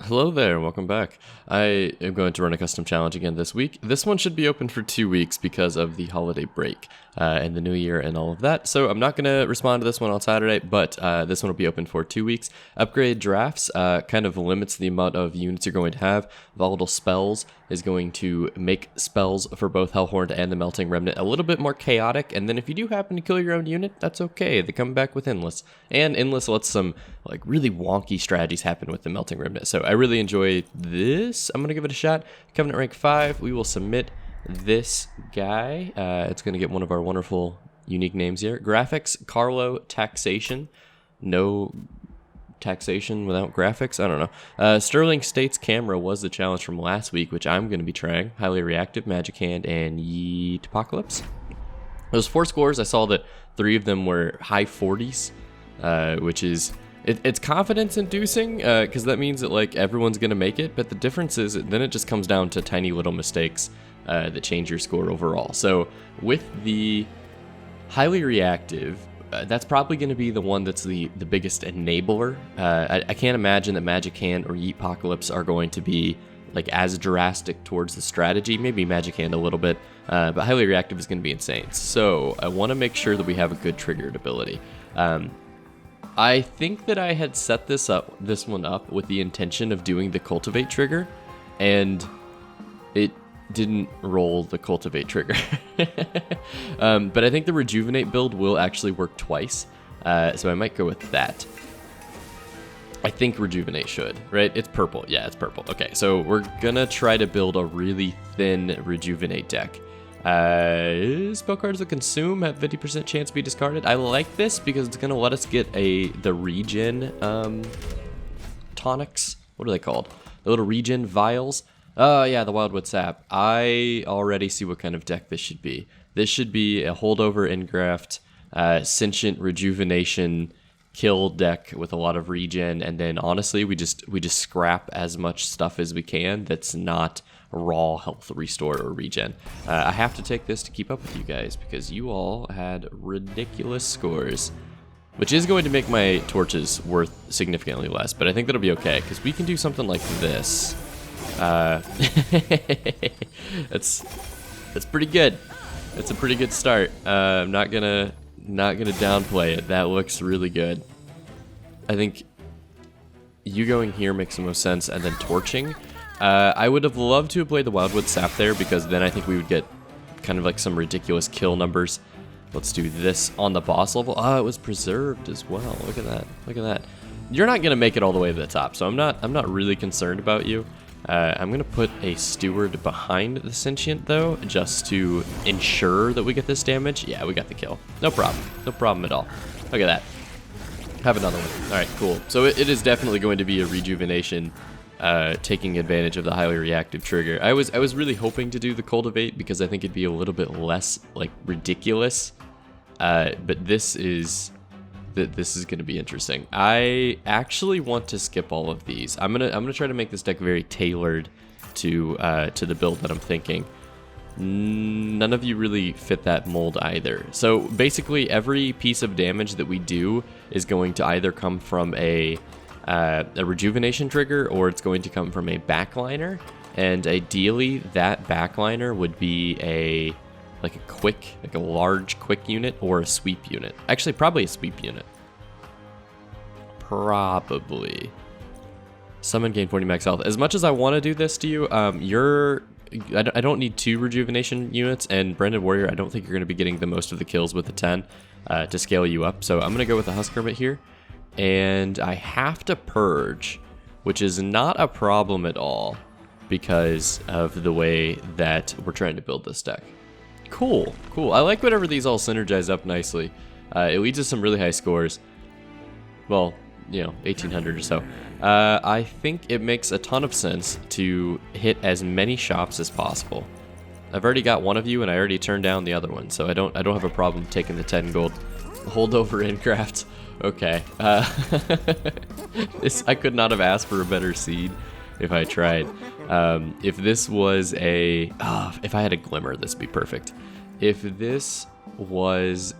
Hello there, welcome back. I am going to run a custom challenge again this week. This one should be open for 2 weeks because of the holiday break and the new year and all of that. So I'm not going to respond to this one on Saturday, but this one will be open for 2 weeks. Upgrade drafts kind of limits the amount of units you're going to have. Volatile spells is going to make spells for both Hellhorn and the Melting Remnant a little bit more chaotic. And then if you do happen to kill your own unit, that's okay. They come back with Endless. And Endless lets some like really wonky strategies happen with the Melting Remnant. So I really enjoy this. I'm going to give it a shot. Covenant rank 5. We will submit this guy. It's going to get one of our wonderful unique names here. Graphics, Carlo Taxation. No taxation without graphics? I don't know. Sterling States Camera was the challenge from last week, which I'm going to be trying. Highly Reactive, Magic Hand, and Yeet Apocalypse. Those 4 scores, I saw that 3 of them were high 40s, which is... It's confidence-inducing, because that means that like everyone's going to make it, but the difference is then it just comes down to tiny little mistakes that change your score overall. So with the highly reactive, that's probably going to be the one that's the biggest enabler. I can't imagine that Magic Hand or Yeet Apocalypse are going to be like as drastic towards the strategy. Maybe Magic Hand a little bit, but highly reactive is going to be insane. So I want to make sure that we have a good triggered ability. I think that I had set this one up with the intention of doing the Cultivate trigger, and it didn't roll the Cultivate trigger. But I think the Rejuvenate build will actually work twice, so I might go with that. I think Rejuvenate should, right? It's purple. Yeah, it's purple. Okay, so we're gonna try to build a really thin Rejuvenate deck. Spell cards that consume have 50% chance to be discarded. I like this because it's going to let us get the regen tonics. What are they called? The little regen vials. Oh yeah, the Wildwood Sap. I already see what kind of deck this should be. This should be a holdover engraft, sentient rejuvenation kill deck with a lot of regen, and then honestly we just scrap as much stuff as we can that's not raw health restore or regen. I have to take this to keep up with you guys because you all had ridiculous scores, which is going to make my torches worth significantly less, but I think that'll be okay because we can do something like this. That's pretty good. It's a pretty good start. I'm not gonna downplay it. That looks really good. I think you going here makes the most sense, and then torching. I would have loved to have played the Wildwood Sap there because then I think we would get kind of like some ridiculous kill numbers. Let's do this on the boss level. Oh, it was preserved as well. Look at that. Look at that. You're not going to make it all the way to the top, so I'm not really concerned about you. I'm going to put a steward behind the Sentient, though, just to ensure that we get this damage. Yeah, we got the kill. No problem. No problem at all. Look at that. Have another one. All right, cool. So it is definitely going to be a rejuvenation, taking advantage of the highly reactive trigger. I was really hoping to do the Cultivate because I think it'd be a little bit less like ridiculous. But this is going to be interesting. I actually want to skip all of these. I'm gonna try to make this deck very tailored to the build that I'm thinking. None of you really fit that mold either. So basically, every piece of damage that we do is going to either come from a rejuvenation trigger or it's going to come from a backliner. And ideally, that backliner would be a large quick unit or a sweep unit. Actually, probably a sweep unit. Probably. Summon, gain 40 max health. As much as I want to do this to you, I don't need 2 rejuvenation units, and Branded Warrior, I don't think you're going to be getting the most of the kills with the 10 to scale you up. So I'm going to go with the Husk Hermit here. And I have to Purge, which is not a problem at all because of the way that we're trying to build this deck. Cool, cool. I like whenever these all synergize up nicely. It leads to some really high scores. Well, 1,800 or so. I think it makes a ton of sense to hit as many shops as possible. I've already got one of you, and I already turned down the other one, so I don't have a problem taking the 10 gold. Holdover in craft. Okay. I could not have asked for a better seed if I tried. If this was if I had a Glimmer, this would be perfect. If this was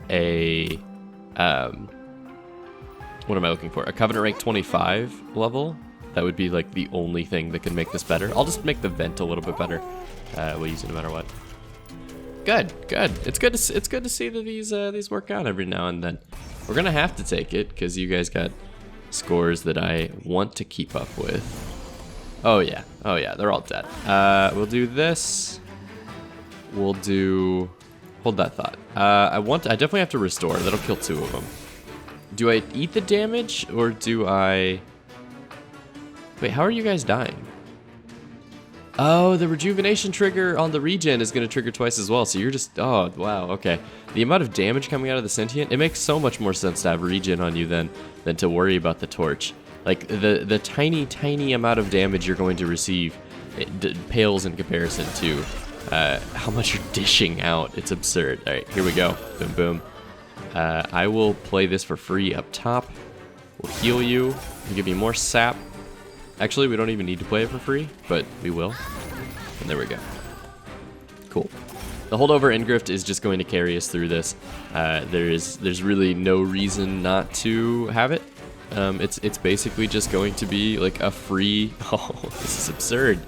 what am I looking for? A Covenant rank 25 level? That would be like the only thing that could make this better. I'll just make the vent a little bit better. We'll use it no matter what. Good, good. It's good to see that these work out every now and then. We're gonna have to take it because you guys got scores that I want to keep up with. Oh yeah, they're all dead. We'll do this. We'll do. Hold that thought. I definitely have to restore. That'll kill 2 of them. Do I eat the damage or do I? Wait, how are you guys dying? Oh, the rejuvenation trigger on the regen is going to trigger twice as well, so you're just... Oh, wow, okay. The amount of damage coming out of the Sentient, it makes so much more sense to have regen on you than to worry about the torch. Like, the tiny, tiny amount of damage you're going to receive, it pales in comparison to how much you're dishing out. It's absurd. All right, here we go. Boom, boom. I will play this for free up top. We'll heal you and give you more sap. Actually, we don't even need to play it for free, but we will. And there we go. Cool. The holdover Ingrift is just going to carry us through this. There's really no reason not to have it. It's basically just going to be like a free... Oh, this is absurd.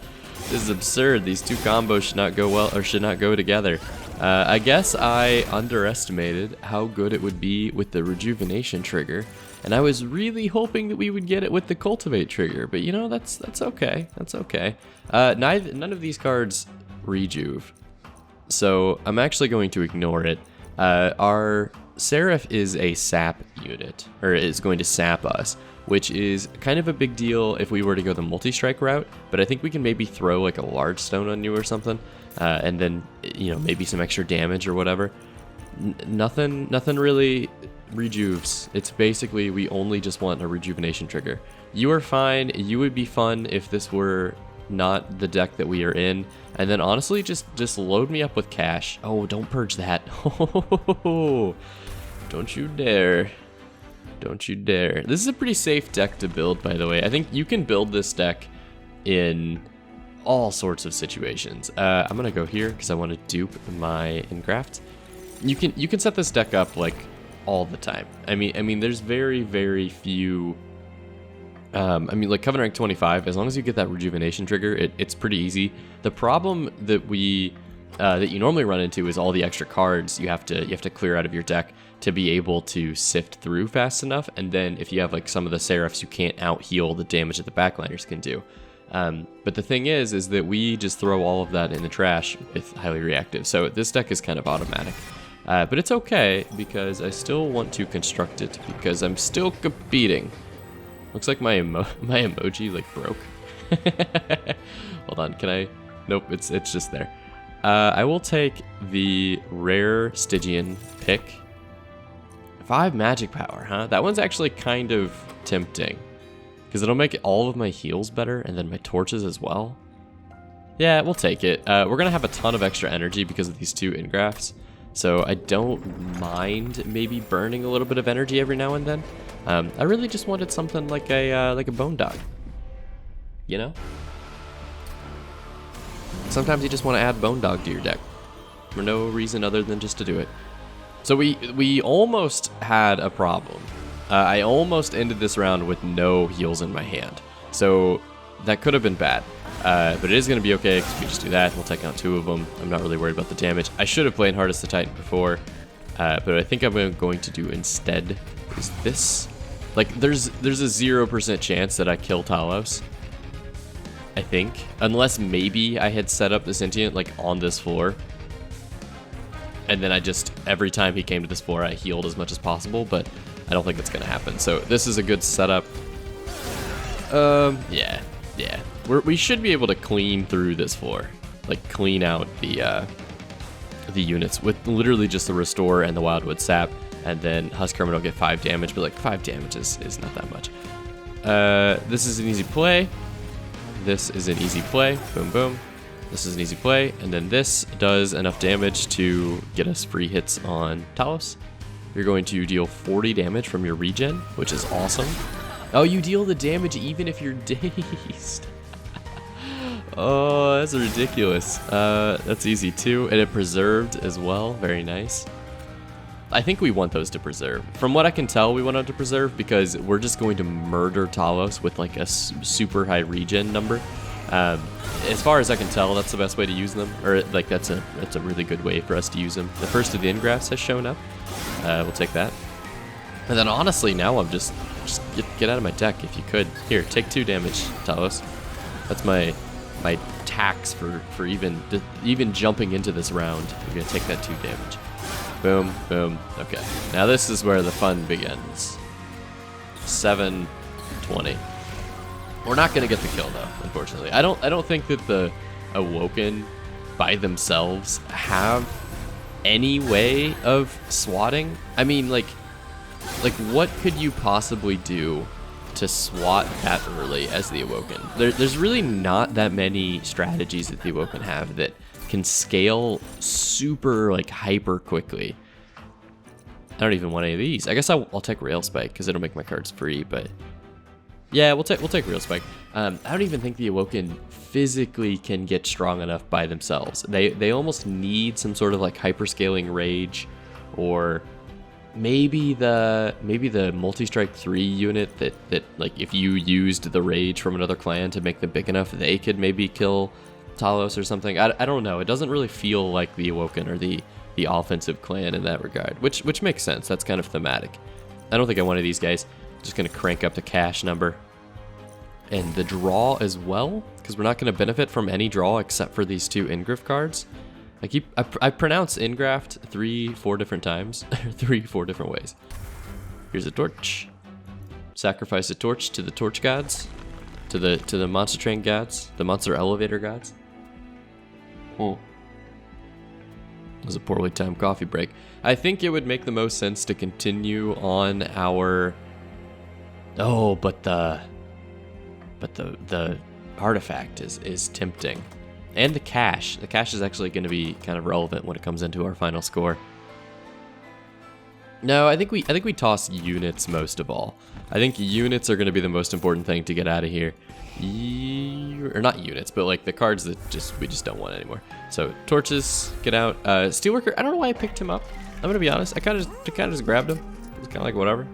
This is absurd. These 2 combos should not go well, or should not go together. I guess I underestimated how good it would be with the rejuvenation trigger. And I was really hoping that we would get it with the Cultivate trigger, but you know, that's okay. That's okay. None of these cards rejuve, so I'm actually going to ignore it. Our Seraph is a sap unit, or is going to sap us, which is kind of a big deal if we were to go the multi-strike route, but I think we can maybe throw like a large stone on you or something, and then, you know, maybe some extra damage or whatever. Nothing really rejuves. It's basically, we only just want a rejuvenation trigger. You are fine. You would be fun if this were not the deck that we are in. And then honestly, just load me up with cash. Oh, don't purge that. Don't you dare. Don't you dare. This is a pretty safe deck to build, by the way. I think you can build this deck in all sorts of situations. I'm gonna go here because I want to dupe my Engraft. You can set this deck up like all the time. I mean, there's very few. I mean, like Covenant rank 25. As long as you get that rejuvenation trigger, it's pretty easy. The problem that you normally run into is all the extra cards you have to clear out of your deck to be able to sift through fast enough. And then if you have like some of the Seraphs, you can't out heal the damage that the backliners can do. But the thing is that we just throw all of that in the trash with highly reactive. So this deck is kind of automatic. But it's okay because I still want to construct it because I'm still competing. Looks like my emoji like broke. Hold on, can I? Nope, it's just there. I will take the rare Stygian pick. 5 magic power, huh? That one's actually kind of tempting because it'll make all of my heals better and then my torches as well. Yeah, we'll take it. We're gonna have a ton of extra energy because of these 2 Engrafts. So I don't mind maybe burning a little bit of energy every now and then. I really just wanted something like a bone dog. You know? Sometimes you just want to add bone dog to your deck for no reason other than just to do it. So we almost had a problem. I almost ended this round with no heals in my hand. So that could have been bad. But it is going to be okay because we just do that. We'll take out 2 of them. I'm not really worried about the damage. I should have played Hardest to Titan before, but I think I'm going to do instead is this. Like, there's a 0% chance that I kill Talos, I think. Unless maybe I had set up the Sentient, like, on this floor. And then I just, every time he came to this floor, I healed as much as possible, but I don't think that's going to happen. So this is a good setup. Yeah. We should be able to clean through this floor, like clean out the units with literally just the Restore and the Wildwood Sap, and then Husk Hermit will get 5 damage, but like 5 damage is not that much. This is an easy play. This is an easy play. Boom, boom. This is an easy play, and then this does enough damage to get us free hits on Talos. You're going to deal 40 damage from your regen, which is awesome. Oh, you deal the damage even if you're dazed. Oh, that's ridiculous. That's easy too, and it preserved as well. Very nice. I think we want those to preserve. From what I can tell, we want them to preserve because we're just going to murder Talos with like a super high regen number. As far as I can tell, that's the best way to use them, or like that's a really good way for us to use them. The first of the engrafts has shown up. We'll take that. And then honestly, now I'm just get out of my deck if you could. Here, take 2 damage, Talos. That's my tax for even jumping into this round. You're gonna take that 2 damage. Boom, boom. Okay, now this is where the fun begins. 720. We're not gonna get the kill though, unfortunately. I don't think that the Awoken by themselves have any way of swatting. I mean, like what could you possibly do to swat that early as the Awoken? There's really not that many strategies that the Awoken have that can scale super like hyper quickly. I don't even want any of these. I guess I'll take Rail Spike because it'll make my cards free, but yeah, we'll take Rail Spike. I don't even think the Awoken physically can get strong enough by themselves. They almost need some sort of like hyperscaling rage, or maybe the multi-strike 3 unit that like if you used the rage from another clan to make them big enough, they could maybe kill Talos or something. I don't know. It doesn't really feel like the Awoken or the offensive clan in that regard, which makes sense. That's kind of thematic. I don't think I want any of these guys. Just gonna crank up the cash number and the draw as well, because we're not gonna benefit from any draw except for these 2 Ingraft cards. I pronounce Ingraft 3-4 different times, 3-4 different ways. Here's a torch. Sacrifice a torch to the torch gods, to the monster train gods, the monster elevator gods. Oh, it was a poorly timed coffee break. I think it would make the most sense to continue on our. Oh, but the artifact is tempting. And the cash. The cash is actually going to be kind of relevant when it comes into our final score. No, I think we toss units most of all. I think units are going to be the most important thing to get out of here. Or not units, but like the cards that we just don't want anymore. So torches, get out. Steelworker, I don't know why I picked him up. I'm going to be honest. I kind of just grabbed him. It's kind of like whatever.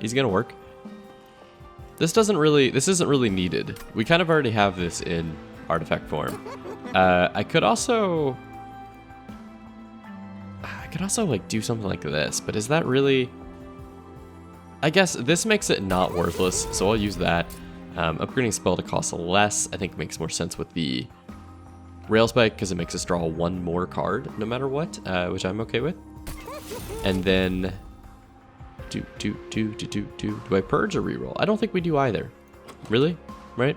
He's going to work. This isn't really needed. We kind of already have this in artifact form. I could also like do something like this, but is that really? I guess this makes it not worthless, so I'll use that. Upgrading spell to cost less, I think makes more sense with the Rail Spike because it makes us draw 1 more card no matter what, which I'm okay with. And then do I purge or reroll? I don't think we do either. Really? Right?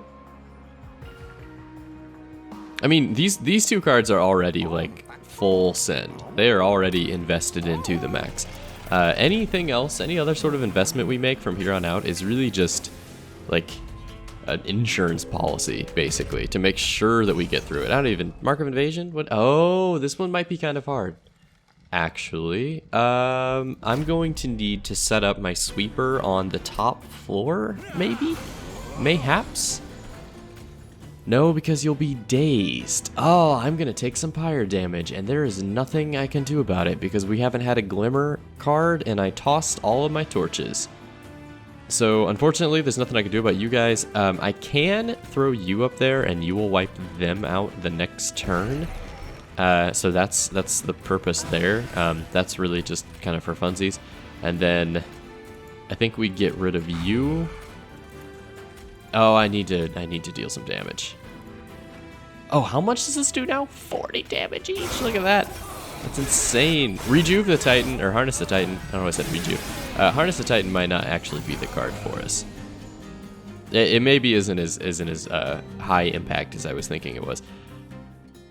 I mean, these 2 cards are already like full send. They are already invested into the max. Anything else, any other sort of investment we make from here on out is really just like an insurance policy, basically, to make sure that we get through it. I don't even Mark of Invasion. What? Oh, this one might be kind of hard. Actually, I'm going to need to set up my sweeper on the top floor, maybe? Mayhaps? No, because you'll be dazed. Oh, I'm going to take some pyre damage, and there is nothing I can do about it because we haven't had a glimmer card, and I tossed all of my torches. So, unfortunately, there's nothing I can do about you guys. I can throw you up there, and you will wipe them out the next turn. So that's the purpose there. That's really just kind of for funsies. And then I think we get rid of you. Oh, I need to deal some damage. Oh, how much does this do now? 40 damage each. Look at that. That's insane. Rejuve the Titan, or Harness the Titan. I don't know why I said Rejuve. Harness the Titan might not actually be the card for us. It maybe isn't as high impact as I was thinking it was.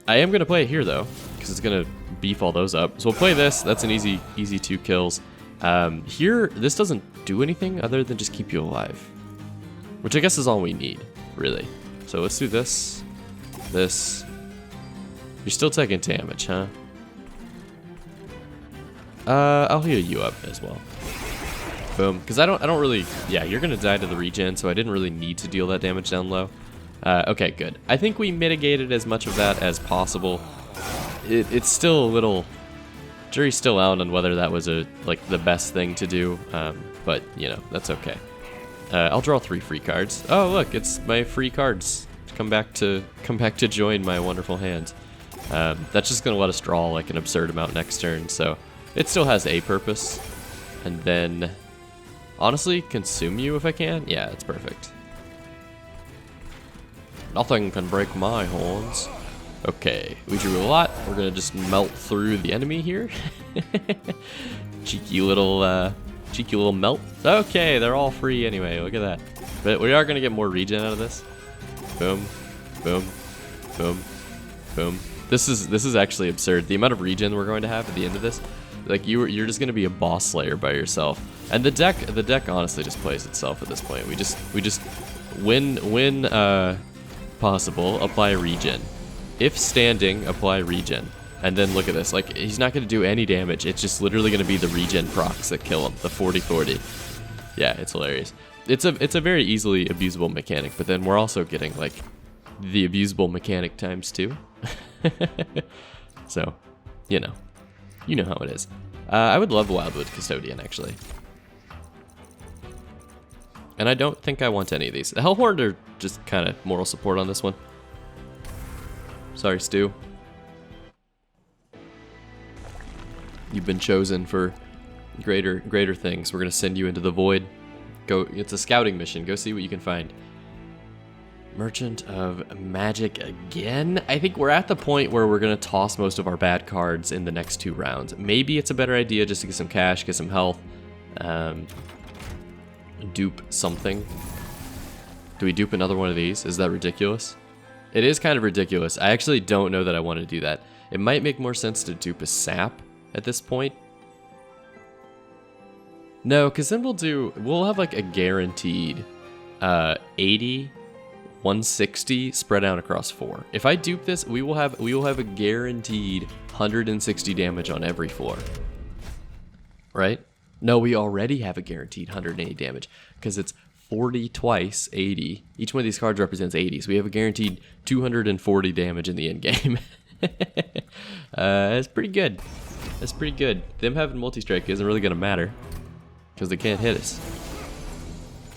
I am going to play it here, though, because it's going to beef all those up. So we'll play this. That's an easy 2 kills. Here, this doesn't do anything other than just keep you alive, which I guess is all we need, really. So let's do this. This. You're still taking damage, huh? I'll heal you up as well. Boom. Because I don't really. Yeah, you're gonna die to the regen, so I didn't really need to deal that damage down low. Okay, good. I think we mitigated as much of that as possible. It's still a little Jury's still out on whether that was like the best thing to do, but you know, that's okay. I'll draw 3 free cards. Oh look, it's my free cards. Come back to join my wonderful hand. That's just gonna let us draw like an absurd amount next turn, so it still has a purpose. And then, honestly, consume you if I can. Yeah, it's perfect. Nothing can break my horns. Okay, we drew a lot. We're gonna just melt through the enemy here. cheeky little melt. Okay, they're all free anyway. Look at that. But we are gonna get more regen out of this. Boom, boom, boom, boom. This is actually absurd. The amount of regen we're going to have at the end of this, like you're just gonna be a boss slayer by yourself. And the deck honestly just plays itself at this point. We just when possible, apply regen. If standing, apply regen. And then look at this, like he's not gonna do any damage. It's just literally gonna be the regen procs that kill him, the 40-40. Yeah, it's hilarious. It's a very easily abusable mechanic, but then we're also getting like the abusable mechanic times 2. So, you know how it is. I would love Wildwood Custodian actually. And I don't think I want any of these. The Hellhorn are just kind of moral support on this one. Sorry, Stu. You've been chosen for greater things. We're gonna send you into the void. Go. It's a scouting mission. Go see what you can find. Merchant of Magic again? I think we're at the point where we're gonna toss most of our bad cards in the next 2 rounds. Maybe it's a better idea just to get some cash, get some health, dupe something. Do we dupe another one of these? Is that ridiculous? It is kind of ridiculous. I actually don't know that I want to do that. It might make more sense to dupe a sap at this point. No, because then we'll have like a guaranteed 80, 160 spread out across 4. If I dupe this, we will have a guaranteed 160 damage on every 4. Right? No, we already have a guaranteed 180 damage because it's 40 twice 80. Each one of these cards represents 80, so we have a guaranteed 240 damage in the end game. That's pretty good. That's pretty good. Them having multi-strike isn't really gonna matter because they can't hit us.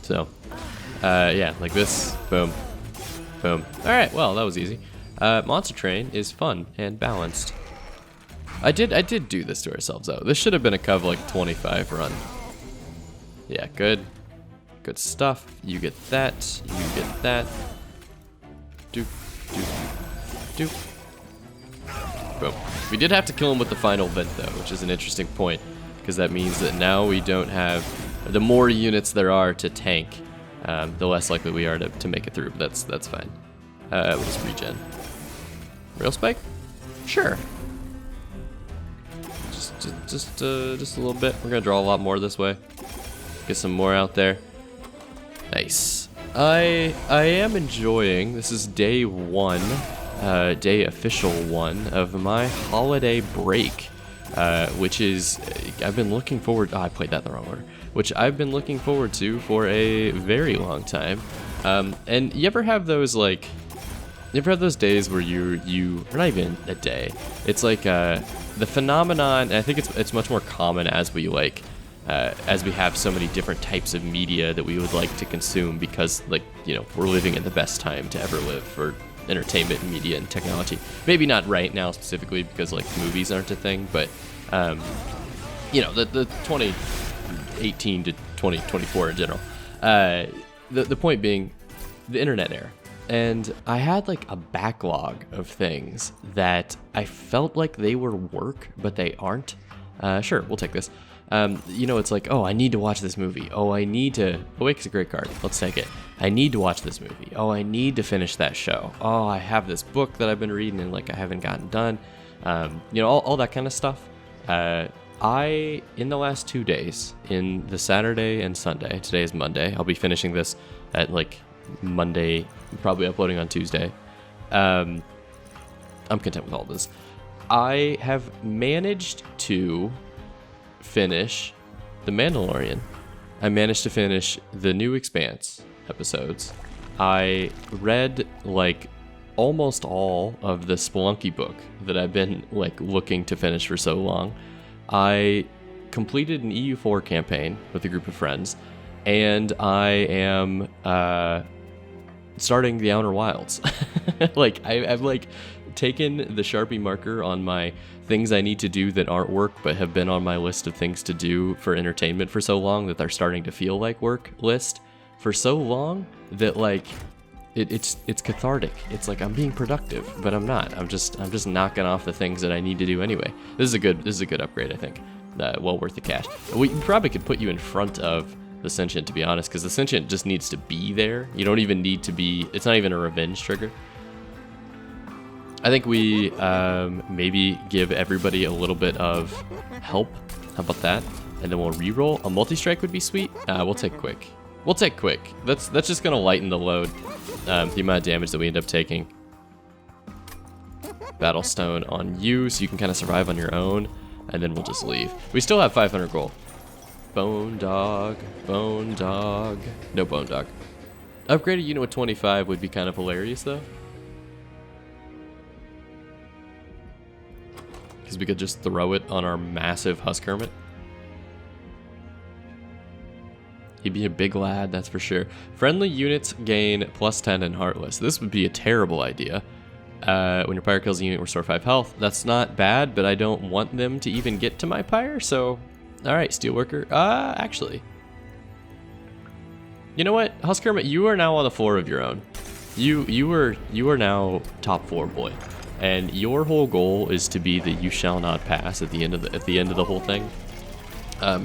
So, yeah, like this. Boom, boom. All right, well that was easy. Monster Train is fun and balanced. I did do this to ourselves though. This should have been a Cov like 25 run. Yeah, good stuff. You get that. You get that. Doop, doop, doop. Boom. We did have to kill him with the final vent though, which is an interesting point because that means that now we don't have. The more units there are to tank, the less likely we are to make it through. But that's fine. We'll just regen. Real spike? Sure. Just a little bit. We're gonna draw a lot more this way. Get some more out there. Nice. I am enjoying. This is day 1, day official 1 of my holiday break, which is I've been looking forward. Oh, I played that in the wrong order. Which I've been looking forward to for a very long time. And you ever have those like? You ever have those days where you or not even a day? It's like the phenomenon. And I think it's much more common as we have so many different types of media that we would like to consume because like we're living in the best time to ever live for entertainment and media and technology. Maybe not right now specifically because like movies aren't a thing, but the 2018 to 2024 in general. The point being the internet era. And I had like a backlog of things that I felt like they were work, but they aren't. Sure, we'll take this. It's like, oh, I need to watch this movie. Oh, Awake's a great card. Let's take it. I need to watch this movie. Oh, I need to finish that show. Oh, I have this book that I've been reading and like I haven't gotten done. All that kind of stuff. In the last 2 days, in the Saturday and Sunday, today is Monday. I'll be finishing this at like Monday, probably uploading on Tuesday. I'm content with all this. I have managed to finish The Mandalorian. I managed to finish the new Expanse episodes. I read like almost all of the Spelunky book that I've been like looking to finish for so long. I completed an EU4 campaign with a group of friends, and I am starting the Outer Wilds. Like, I've like taken the Sharpie marker on my things I need to do that aren't work but have been on my list of things to do for entertainment for so long that they're starting to feel like work list for so long that like it's cathartic. It's like I'm being productive, but I'm not. I'm just knocking off the things that I need to do anyway. This is a good upgrade, I think. Well worth the cash. We probably could put you in front of the Sentient, to be honest, because the Sentient just needs to be there. You don't even need to be. It's not even a revenge trigger. I think we maybe give everybody a little bit of help. How about that? And then we'll re-roll. A multi-strike would be sweet. We'll take quick. We'll take quick. That's just gonna lighten the load. The amount of damage that we end up taking. Battle Stone on you, so you can kind of survive on your own, and then we'll just leave. We still have 500 gold. Bone Dog, Bone Dog. No Bone Dog. Upgrade a unit with 25 would be kind of hilarious, though. Because we could just throw it on our massive Husk Hermit. He'd be a big lad, that's for sure. Friendly units gain +10 and Heartless. This would be a terrible idea. When your pyre kills a unit, restore 5 health. That's not bad, but I don't want them to even get to my pyre, so... Alright, Steelworker. Actually. You know what? Husk Hermit, you are now on the floor of your own. You are now top 4 boy. And your whole goal is to be the you shall not pass at the end of the whole thing.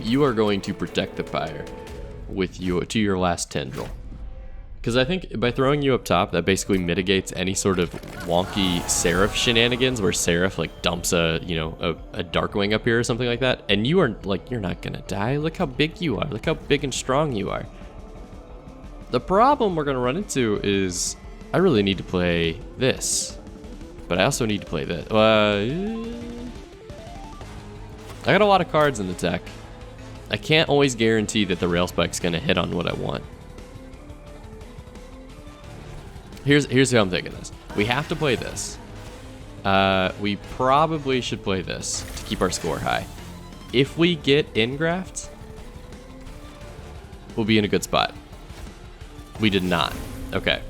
You are going to protect the pyre with you to your last tendril. Because I think by throwing you up top, that basically mitigates any sort of wonky Seraph shenanigans where Seraph like dumps a Darkwing up here or something like that. And you are like, you're not gonna die. Look how big you are. Look how big and strong you are. The problem we're gonna run into is I really need to play this. But I also need to play this. I got a lot of cards in the deck. I can't always guarantee that the Rail Spike's gonna hit on what I want. Here's how I'm thinking this. We have to play this. We probably should play this to keep our score high. If we get Ingraft, we'll be in a good spot. We did not. Okay.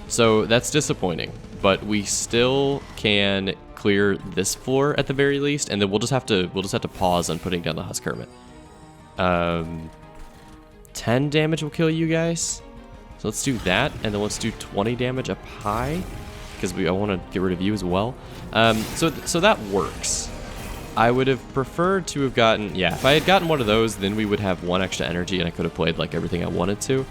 So that's disappointing, but we still can clear this floor at the very least, and then we'll just have to pause on putting down the Husk Hermit. 10 damage will kill you guys. So let's do that, and then let's do 20 damage up high, because I want to get rid of you as well. So that works. I would have preferred to have gotten, yeah, if I had gotten one of those, then we would have 1 extra energy, and I could have played like everything I wanted to.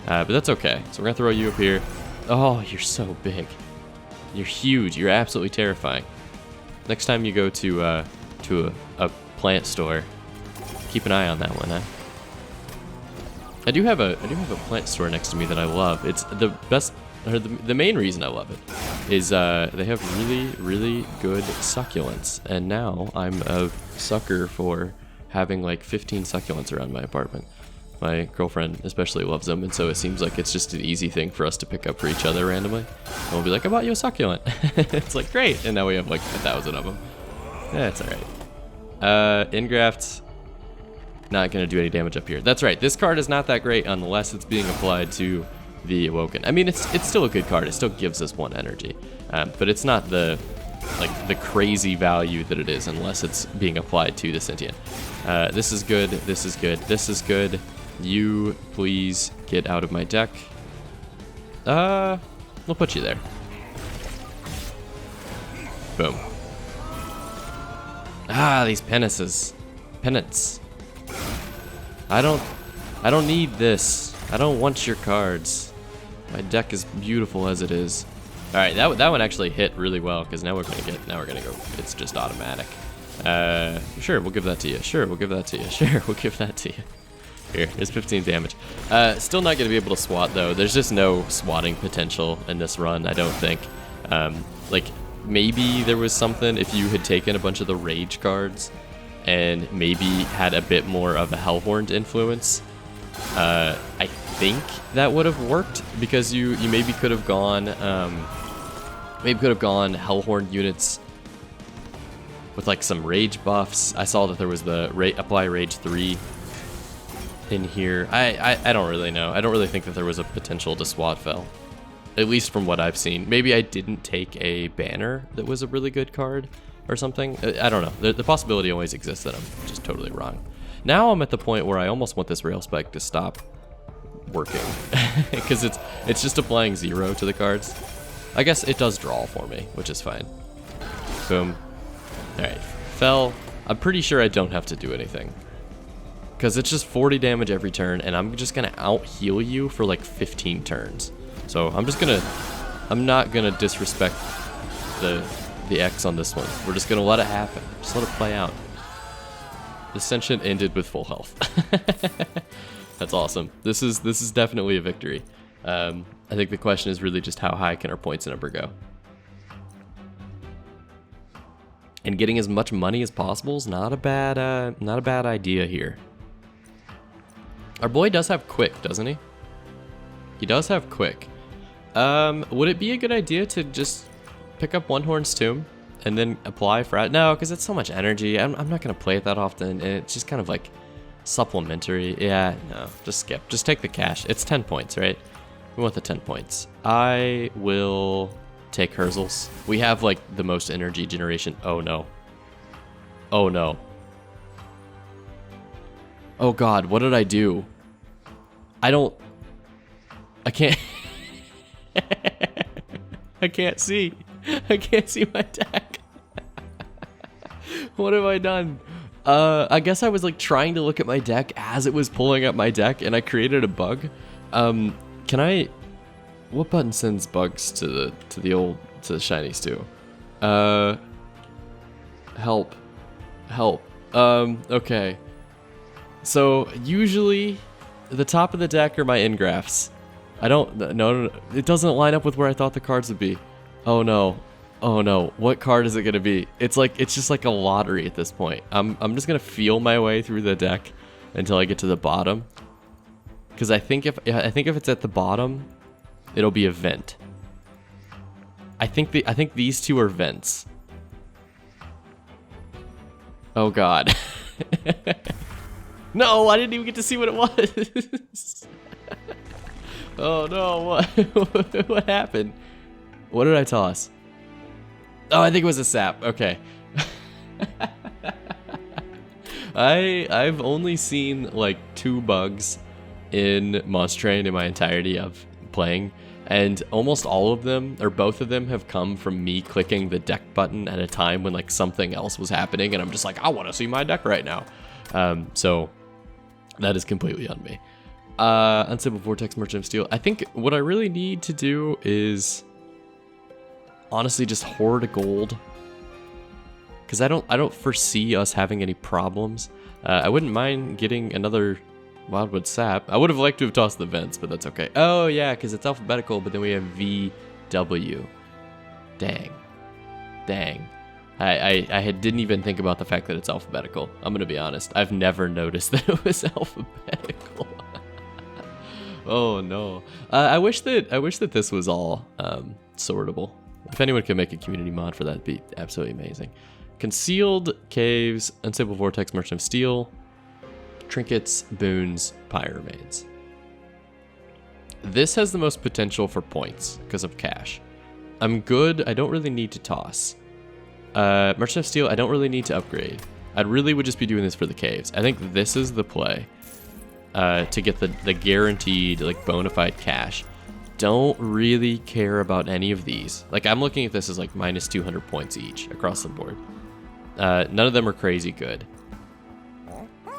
But that's okay. So we're gonna throw you up here. Oh, you're so big. You're huge. You're absolutely terrifying. Next time you go to a plant store, keep an eye on that one, huh? I do have a plant store next to me that I love. It's the best, or the main reason I love it is they have really good succulents, and now I'm a sucker for having like 15 succulents around my apartment. My girlfriend especially loves them, and so it seems like it's just an easy thing for us to pick up for each other randomly. And we'll be like, I bought you a succulent. It's like, great, and now we have like 1,000 of them. Yeah, it's all right. Ingraft. Not going to do any damage up here. That's right. This card is not that great unless it's being applied to the Awoken. I mean, it's still a good card. It still gives us 1 energy, but it's not the crazy value that it is unless it's being applied to the Sentient. This is good. This is good. This is good. You please get out of my deck. We'll put you there. Boom. Ah, these penances. Penance. I don't need this. I don't want your cards. My deck is beautiful as it is. All right, that one actually hit really well because now we're gonna go. It's just automatic. Sure, we'll give that to you. Sure, we'll give that to you. Sure, we'll give that to you. Here, here's 15 damage. Still not gonna be able to swat though. There's just no swatting potential in this run, I don't think. Like maybe there was something if you had taken a bunch of the rage cards and maybe had a bit more of a Hellhorned influence. I think that would have worked because you maybe could have gone Hellhorned units with like some rage buffs. I saw that there was the apply rage 3 in here. I don't really know. I don't really think that there was a potential to swat fell, at least from what I've seen. Maybe I didn't take a banner that was a really good card or something. I don't know. The possibility always exists that I'm just totally wrong. Now I'm at the point where I almost want this rail spike to stop working because it's just applying 0 to the cards. I guess it does draw for me, which is fine. Boom. Alright, fell. I'm pretty sure I don't have to do anything, because it's just 40 damage every turn, and I'm just gonna out heal you for like 15 turns. So I'm not gonna disrespect the X on this one. We're just gonna let it happen. Just let it play out. The Sentient ended with full health. That's awesome. This is definitely a victory. I think the question is really just how high can our points number go? And getting as much money as possible is not a bad idea here. Our boy does have quick, doesn't he? He does have quick. Would it be a good idea to just pick up One Horn's Tomb and then apply for... No, because it's so much energy. I'm not going to play it that often, and it's just kind of like supplementary. Yeah, no, just skip. Just take the cash. It's 10 points, right? We want the 10 points. I will take Herzl's. We have like the most energy generation. Oh no. Oh no. Oh god, what did I do? I can't... I can't see. I can't see my deck. What have I done? I guess I was like trying to look at my deck as it was pulling up my deck, and I created a bug. Can I... What button sends bugs to the shinies too? Help. Okay. So usually the top of the deck are my engraphs. No, it doesn't line up with where I thought the cards would be. Oh no. What card is it gonna be? It's just like a lottery at this point. I'm just gonna feel my way through the deck until I get to the bottom. Because I think if it's at the bottom, it'll be a vent. I think these two are vents. Oh god. No, I didn't even get to see what it was. Oh no, what happened? What did I toss? Oh, I think it was a sap. Okay. I've only seen like 2 bugs in Monster Train in my entirety of playing, and almost all of them, or both of them, have come from me clicking the deck button at a time when like something else was happening, and I'm just like, I want to see my deck right now. So that is completely on me. Unstable Vortex, Merchant of Steel. I think what I really need to do is honestly just hoard gold, because I don't foresee us having any problems. I wouldn't mind getting another Wildwood Sap. I would have liked to have tossed the vents, but that's okay. Oh yeah, because it's alphabetical, but then we have VW. Dang. I didn't even think about the fact that it's alphabetical. I'm gonna be honest. I've never noticed that it was alphabetical. Oh no. I wish that this was all sortable. If anyone could make a community mod for that, it'd be absolutely amazing. Concealed Caves, Unstable Vortex, Merchant of Steel, Trinkets, Boons, Pyramids. This has the most potential for points because of cash. I'm good. I don't really need to toss. Merchant of Steel, I don't really need to upgrade. I really would just be doing this for the caves. I think this is the play to get the guaranteed, like, bona fide cash. Don't really care about any of these. Like, I'm looking at this as like minus 200 points each across the board. None of them are crazy good.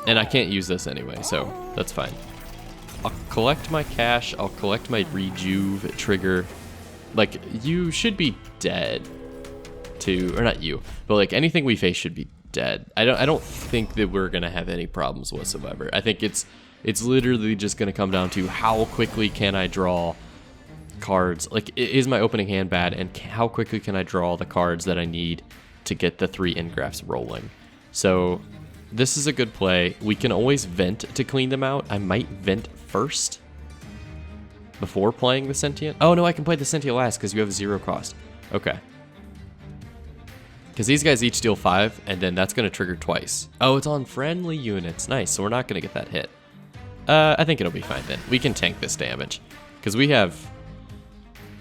And I can't use this anyway, so that's fine. I'll collect my cash. I'll collect my rejuve trigger. Like, you should be dead to, or not you, but like anything we face should be dead. I don't think that we're gonna have any problems whatsoever. I think it's literally just gonna come down to how quickly can I draw cards. Like, is my opening hand bad, and how quickly can I draw the cards that I need to get the 3 engraphs rolling. So this is a good play. We can always vent to clean them out. I might vent first before playing the Sentient. Oh no, I can play the Sentient last because you have 0 cost. Okay. Because these guys each deal 5, and then that's going to trigger twice. Oh, it's on friendly units. Nice, so we're not going to get that hit. I think it'll be fine then. We can tank this damage, because we have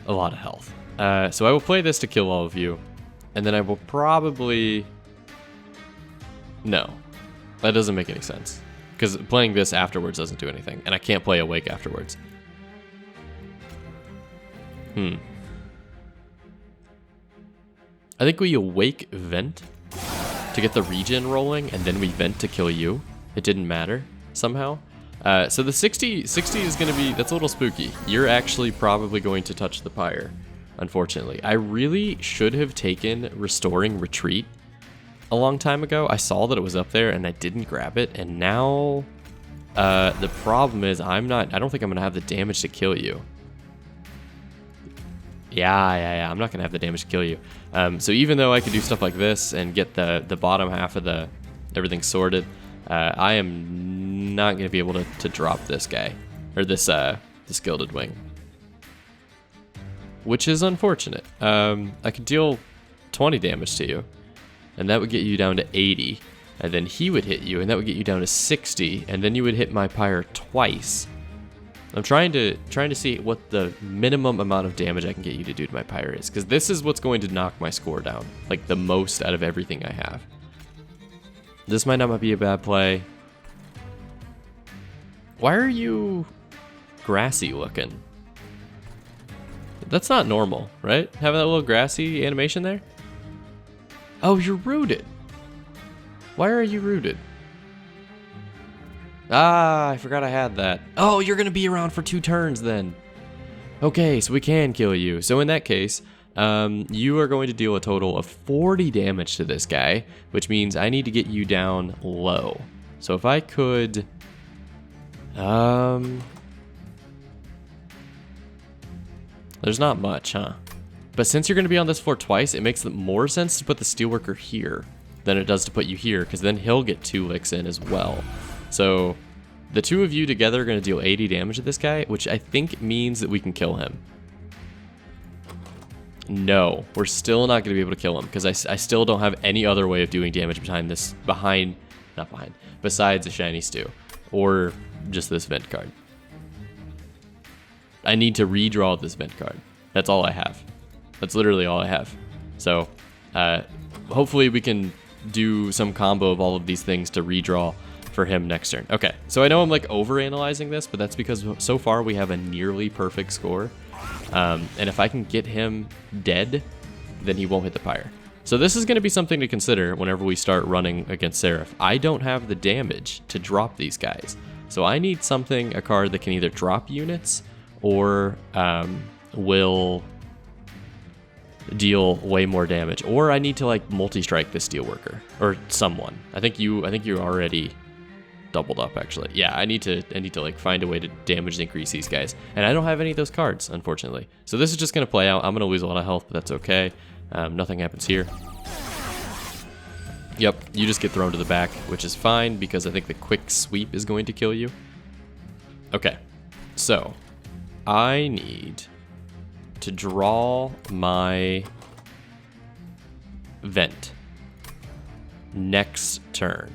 a lot of health. So I will play this to kill all of you, and then I will probably... No, that doesn't make any sense. Because playing this afterwards doesn't do anything, and I can't play Awake afterwards. I think we Awake Vent to get the regen rolling, and then we Vent to kill you. It didn't matter, somehow. So the 60 is going to be, that's a little spooky. You're actually probably going to touch the pyre, unfortunately. I really should have taken Restoring Retreat a long time ago. I saw that it was up there, and I didn't grab it, and now the problem is I don't think I'm going to have the damage to kill you. Yeah, I'm not going to have the damage to kill you. So even though I could do stuff like this and get the bottom half of everything sorted, I am not going to be able to drop this guy, or this Gilded Wing. Which is unfortunate. I could deal 20 damage to you, and that would get you down to 80, and then he would hit you, and that would get you down to 60, and then you would hit my pyre twice. I'm trying to see what the minimum amount of damage I can get you to do to my pyre is, because this is what's going to knock my score down, like the most out of everything I have. This might not be a bad play. Why are you grassy looking? That's not normal, right? Having that little grassy animation there? Oh, you're rooted. Why are you rooted? Ah, I forgot I had that. Oh, you're going to be around for 2 turns then. Okay, so we can kill you. So in that case, you are going to deal a total of 40 damage to this guy, which means I need to get you down low. So if I could... There's not much, huh? But since you're going to be on this floor twice, it makes more sense to put the Steelworker here than it does to put you here, because then he'll get 2 licks in as well. So the 2 of you together are going to deal 80 damage to this guy, which I think means that we can kill him. No, we're still not going to be able to kill him, because I still don't have any other way of doing damage besides a Shiny Stew, or just this Vent card. I need to redraw this Vent card. That's all I have. That's literally all I have. So hopefully we can do some combo of all of these things to redraw for him next turn. Okay, so I know I'm like overanalyzing this, but that's because so far we have a nearly perfect score. And if I can get him dead, then he won't hit the pyre. So this is going to be something to consider whenever we start running against Seraph. I don't have the damage to drop these guys. So I need a card that can either drop units or will deal way more damage. Or I need to like multi-strike the Steelworker or someone. I think you already doubled up actually. Yeah, I need to like find a way to damage increase these guys. And I don't have any of those cards, unfortunately. So this is just gonna play out. I'm gonna lose a lot of health, but that's okay. Nothing happens here. Yep, you just get thrown to the back, which is fine because I think the quick sweep is going to kill you. Okay, so I need to draw my Vent next turn,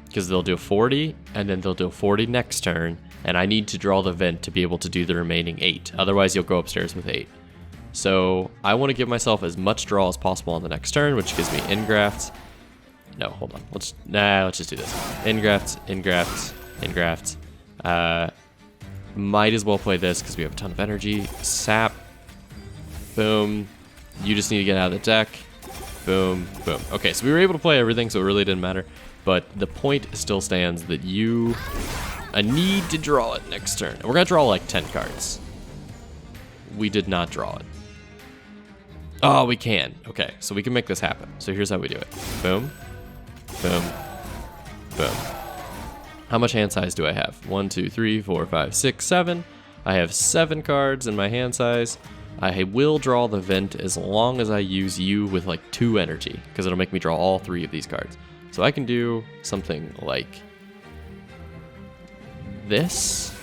because they'll do 40 and then they'll do 40 next turn, and I need to draw the Vent to be able to do the remaining 8. Otherwise you'll go upstairs with 8. So I want to give myself as much draw as possible on the next turn, which gives me Engrafts. No, hold on. Let's just do this. Engrafts, Engrafts, Engrafts. Might as well play this because we have a ton of energy. Sap. Boom. You just need to get out of the deck. Boom, boom. Okay, so we were able to play everything, so it really didn't matter. But the point still stands that I need to draw it next turn. And we're going to draw like 10 cards. We did not draw it. Oh, we can. Okay, so we can make this happen. So here's how we do it. Boom. Boom. Boom. How much hand size do I have? 1, 2, 3, 4, 5, 6, 7. I have 7 cards in my hand size. I will draw the Vent as long as I use you with like 2 energy, because it'll make me draw all 3 of these cards. So I can do something like this.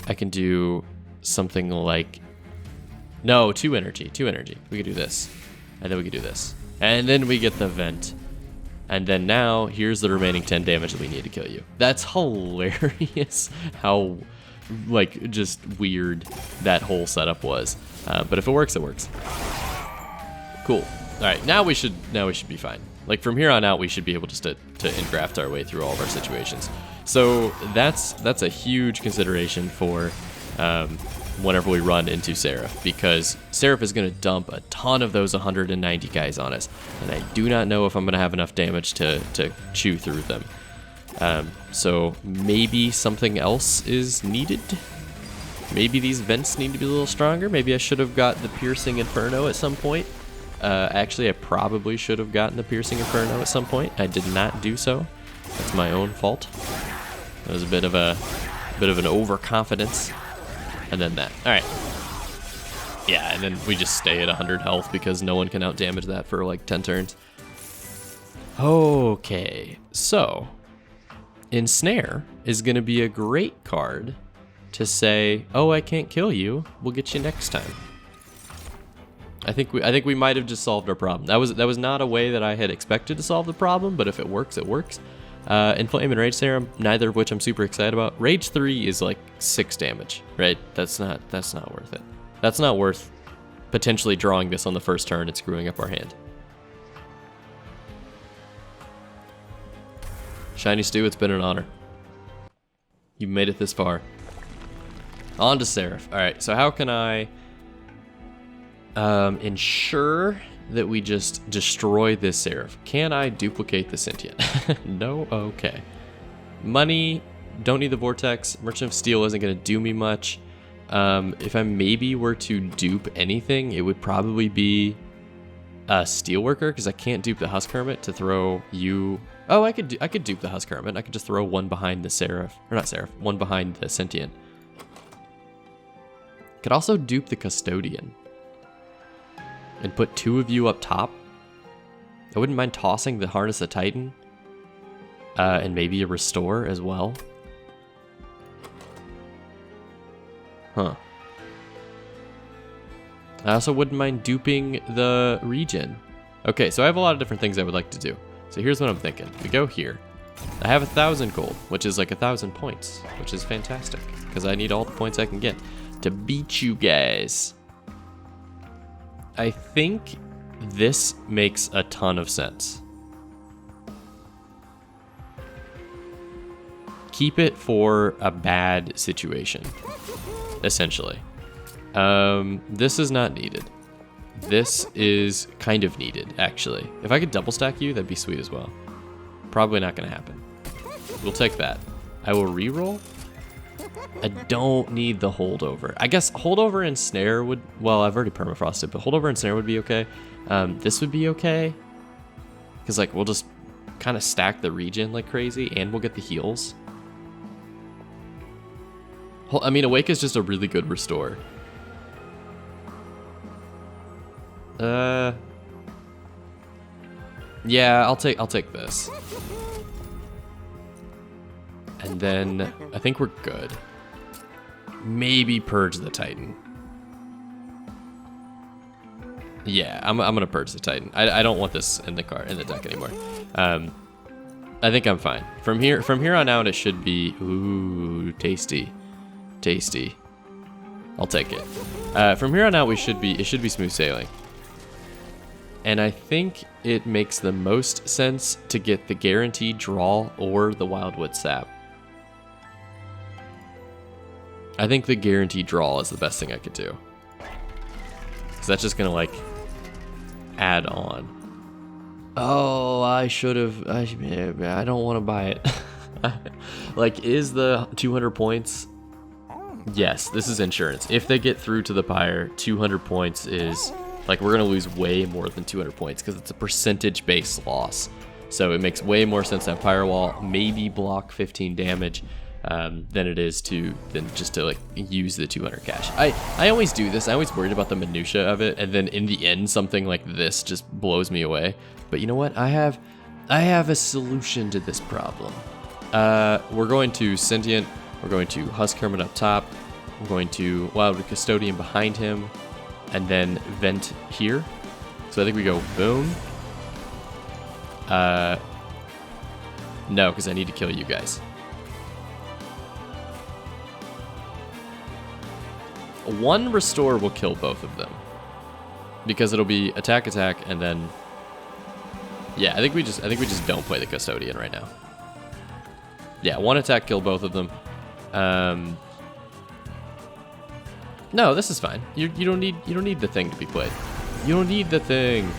I can do something like No, 2 energy. 2 energy. We could do this. And then we could do this. And then we get the vent. And then now, here's the remaining 10 damage that we need to kill you. That's hilarious how, like, just weird that whole setup was. But if it works, it works. Cool. All right, now we should be fine. Like, from here on out, we should be able just to engraft our way through all of our situations. So that's a huge consideration for whenever we run into Seraph, because Seraph is going to dump a ton of those 190 guys on us, and I do not know if I'm going to have enough damage to chew through them. So maybe something else is needed. Maybe these vents need to be a little stronger. Maybe I should have got the Piercing Inferno at some point. Actually, I probably should have gotten the Piercing Inferno at some point. I did not do so. That's my own fault. It was a bit of an overconfidence. And then that. All right. Yeah, and then we just stay at 100 health because no one can outdamage that for like 10 turns. Okay, so Ensnare is going to be a great card to say, oh, I can't kill you. We'll get you next time. I think we might have just solved our problem. That was not a way that I had expected to solve the problem, but if it works, it works. Inflame and Rage Serum, neither of which I'm super excited about. Rage 3 is like 6 damage, right? That's not worth it. That's not worth potentially drawing this on the first turn and screwing up our hand. Shiny Stew, it's been an honor. You've made it this far. On to Seraph. All right, so how can I ensure that we just destroy this Seraph? Can I duplicate the Sentient? No? Okay. Money, don't need the Vortex. Merchant of Steel isn't going to do me much. If I maybe were to dupe anything, it would probably be a Steelworker, because I can't dupe the Husk Hermit to throw you... Oh, I could dupe the Husk Hermit. I could just throw one behind the Seraph. Or not Seraph, one behind the Sentient. Could also dupe the Custodian and put 2 of you up top. I wouldn't mind tossing the Harness of Titan and maybe a Restore as well. Huh. I also wouldn't mind duping the Regen. Okay, so I have a lot of different things I would like to do. So here's what I'm thinking. We go here. I have 1,000 gold, which is like 1,000 points, which is fantastic, because I need all the points I can get to beat you guys. I think this makes a ton of sense. Keep it for a bad situation, essentially. This is not needed. This is kind of needed, actually. If I could double stack you, that'd be sweet as well. Probably not going to happen. We'll take that. I will reroll. I don't need the holdover. I guess holdover and snare would... Well, I've already permafrosted, but holdover and snare would be okay. This would be okay. Because, like, we'll just kind of stack the regen like crazy, and we'll get the heals. I mean, Awake is just a really good restore. Yeah, I'll take this. And then I think we're good. Maybe purge the Titan. Yeah, I'm gonna purge the Titan. I don't want this in the deck anymore. I think I'm fine. From here on out, it should be tasty. I'll take it. From here on out, it should be smooth sailing. And I think it makes the most sense to get the guaranteed draw or the Wildwood Sap. I think the guaranteed draw is the best thing I could do. So that's just gonna like add on. Oh, I should have. I don't want to buy it. Like, is the 200 points? Yes, this is insurance. If they get through to the pyre, 200 points is like, we're gonna lose way more than 200 points because it's a percentage-based loss. So it makes way more sense to have pyre wall, maybe block 15 damage. Than it is than just to like use the 200 cash. I always do this. I always worried about the minutia of it, and then in the end, something like this just blows me away. But you know what? I have a solution to this problem. We're going to Sentient. We're going to Husk Hermit up top. We're going to Wildwood Custodian behind him. and then vent here. So I think we go boom. No, because I need to kill you guys. One restore will kill both of them, because it'll be attack, and then yeah, I think we just don't play the custodian right now. Yeah, one attack kill both of them. No, this is fine. You don't need the thing to be played. You don't need the thing.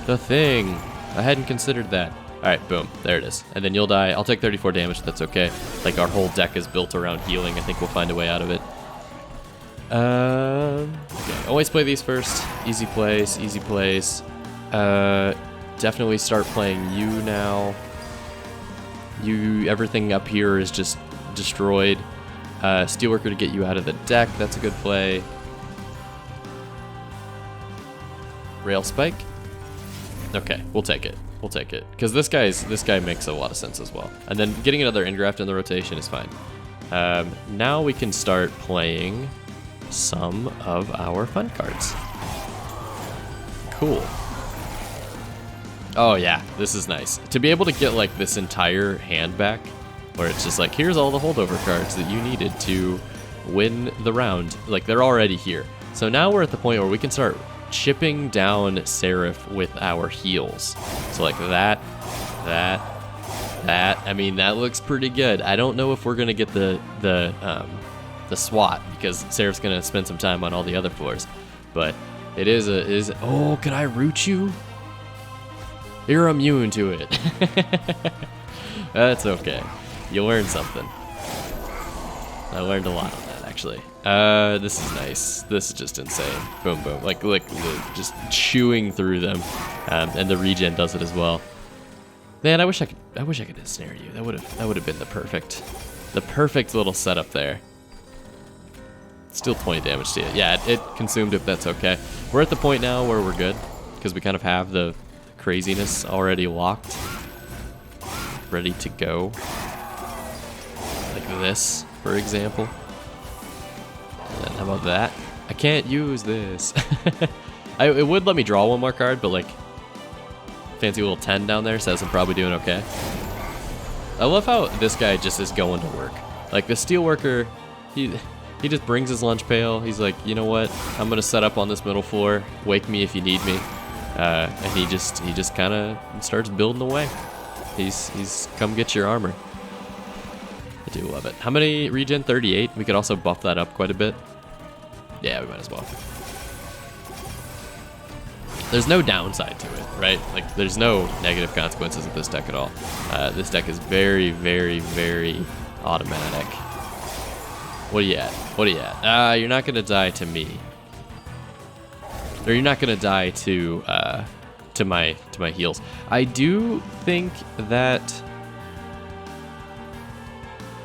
The thing. I hadn't considered that. All right, boom, there it is. And then you'll die. I'll take 34 damage. That's okay. Like our whole deck is built around healing. I think we'll find a way out of it. Okay, always play these first. Easy place, easy place. Definitely start playing you now. Everything up here is just destroyed. Steelworker to get you out of the deck. That's a good play. Rail Spike. Okay, we'll take it. We'll take it. Because this guy makes a lot of sense as well. And then getting another Ingraft in the rotation is fine. Now we can start playing some of our fun cards. Cool. Oh yeah, this is nice. To be able to get like this entire hand back, where it's just like, here's all the holdover cards that you needed to win the round. Like, they're already here. So now we're at the point where we can start chipping down Seraph with our heals. So like that. I mean, that looks pretty good. I don't know if we're gonna get the SWAT, because Seraph's gonna spend some time on all the other floors. But it is. Oh, can I root you? You're immune to it. That's okay. You learned something. I learned a lot on that, actually. This is nice. This is just insane. Boom, boom. Like just chewing through them. And the regen does it as well. Man, I wish I could ensnare you. That would have been the perfect little setup there. Still 20 damage to it. Yeah, it consumed it. That's okay. We're at the point now where we're good, because we kind of have the craziness already locked, ready to go. Like this, for example. And then how about that? I can't use this. It would let me draw one more card, but like, fancy little 10 down there says I'm probably doing okay. I love how this guy just is going to work. Like the Steelworker, he just brings his lunch pail. He's like, you know what? I'm gonna set up on this middle floor. Wake me if you need me. And he just kind of starts building away. He's come get your armor. I do love it. How many regen? 38. We could also buff that up quite a bit. Yeah, we might as well. There's no downside to it, right? Like, there's no negative consequences of this deck at all. This deck is very, very, very automatic. What are you at? What are you at? You're not gonna die to me. Or you're not gonna die to my heals. I do think that.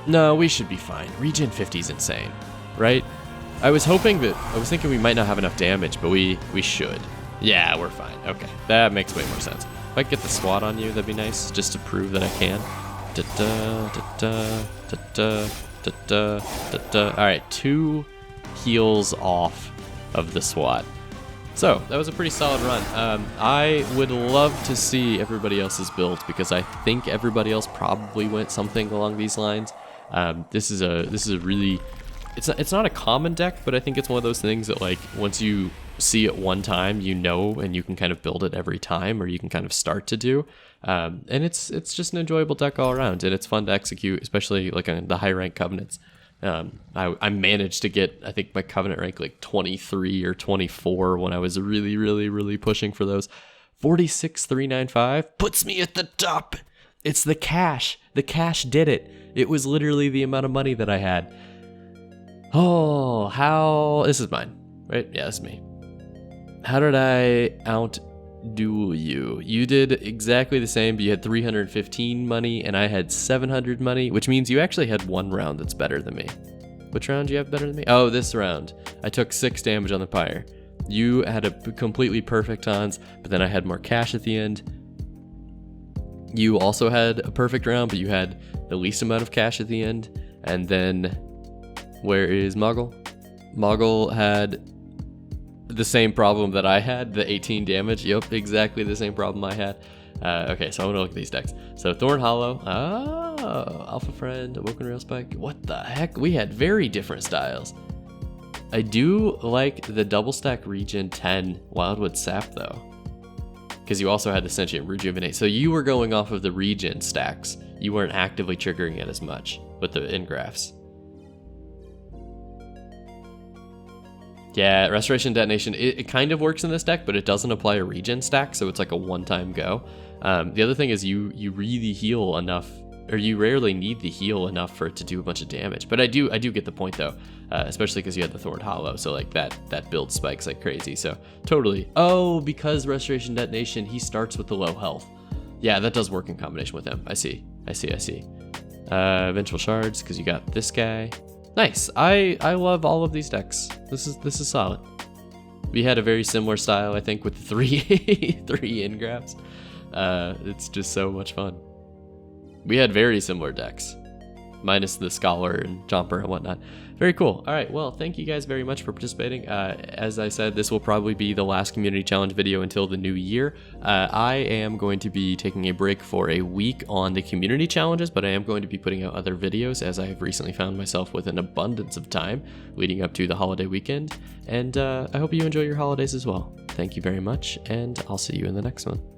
No, we should be fine. Regen 50 is insane, right? I was thinking we might not have enough damage, but we should. Yeah, we're fine. Okay, that makes way more sense. If I could get the SWAT on you, that'd be nice, just to prove that I can. All right, 2 heals off of the SWAT. So that was a pretty solid run. I would love to see everybody else's build, because I think everybody else probably went something along these lines. This is a really, it's not a common deck, but I think it's one of those things that, like, once you see it one time, you know, and you can kind of build it every time, or you can kind of start to do. And it's just an enjoyable deck all around, and it's fun to execute, especially like on the high rank covenants. I managed to get, I think, my covenant rank like 23 or 24 when I was really, really, really pushing for those. 46,395 puts me at the top. It's the cash. The cash did it. It was literally the amount of money that I had. Oh, how... This is mine, right? Yeah, this is me. How did I outdo you? You did exactly the same, but you had 315 money, and I had 700 money, which means you actually had one round that's better than me. Which round do you have better than me? Oh, this round. I took 6 damage on the pyre. You had a completely perfect Hans, but then I had more cash at the end. You also had a perfect round, but you had the least amount of cash at the end. And then, where is Moggle? Moggle had the same problem that I had, the 18 damage. Yep, exactly the same problem I had. Okay, so I want to look at these decks. So Thorn Hollow, Alpha Friend, Awoken Railspike. What the heck? We had very different styles. I do like the double stack Regen 10 Wildwood Sap though, because you also had the Sentient Rejuvenate. So you were going off of the Regen stacks. You weren't actively triggering it as much with the engraphs. Yeah, Restoration Detonation, it kind of works in this deck, but it doesn't apply a regen stack, so it's like a one-time go. The other thing is you really heal enough, or you rarely need the heal enough for it to do a bunch of damage. But I do get the point though, especially because you had the Thorn Hollow, so like that build spikes like crazy. So totally. Oh, because Restoration Detonation, he starts with the low health. Yeah, that does work in combination with him. I see. Vengeful Shards, because you got this guy. Nice. I love all of these decks. This is solid. We had a very similar style, I think, with the three engraphs. It's just so much fun. We had very similar decks, minus the Scholar and Jumper and whatnot. Very cool. All right, well, thank you guys very much for participating. As I said, this will probably be the last community challenge video until the new year. I am going to be taking a break for a week on the community challenges, but I am going to be putting out other videos as I have recently found myself with an abundance of time leading up to the holiday weekend. And I hope you enjoy your holidays as well. Thank you very much, and I'll see you in the next one.